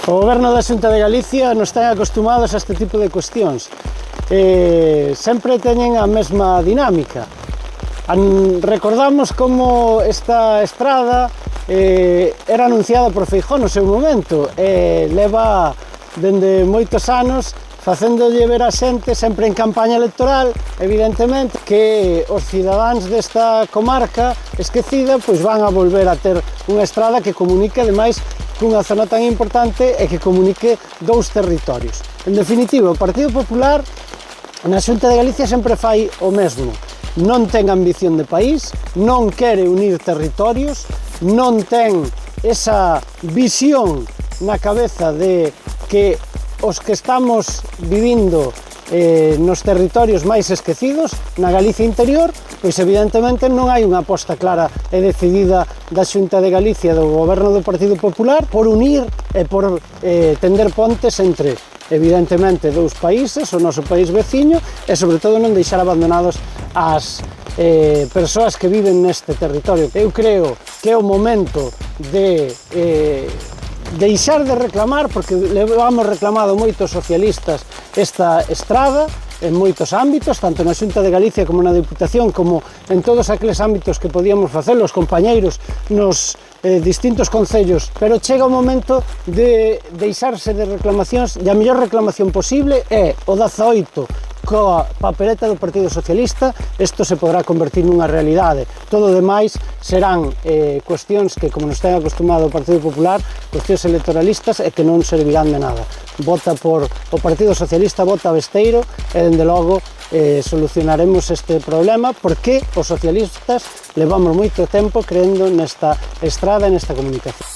O Goberno da Xunta de Galicia non están acostumados a este tipo de cuestións. Sempre teñen a mesma dinámica. Recordamos como esta estrada era anunciada por Feijóo no seu momento e leva dende moitos anos facéndolle ver a xente sempre en campaña electoral, evidentemente, que os cidadáns desta comarca esquecida pois van a volver a ter unha estrada que comunique, ademais, cunha zona tan importante e que comunique dous territorios. En definitiva, o Partido Popular na Xunta de Galicia sempre fai o mesmo. Non ten ambición de país, non quere unir territorios, non ten esa visión na cabeza de que os que estamos vivindo nos territorios máis esquecidos, na Galicia interior, pois evidentemente non hai unha aposta clara e decidida da Xunta de Galicia do Goberno do Partido Popular por unir e por tender pontes entre, evidentemente, dous países, o noso país veciño, e sobre todo non deixar abandonados as persoas que viven neste territorio. Eu creo que é o momento de deixar de reclamar, porque levamos reclamado moitos socialistas esta estrada en moitos ámbitos, tanto na Xunta de Galicia como na Deputación, como en todos aqueles ámbitos que podíamos facer os compañeiros nos distintos concellos, pero chega o momento de deixarse de reclamacións, e a mellor reclamación posible é o 18 coa papeleta do Partido Socialista. Isto se podrá convertir nunha realidade. Todo o demais serán cuestións que, como nos ten acostumado o Partido Popular, cuestións electoralistas e que non servirán de nada. Vota por o Partido Socialista, vota besteiro e, dende logo, solucionaremos este problema porque os socialistas levamos moito tempo creendo nesta estrada e nesta comunicación.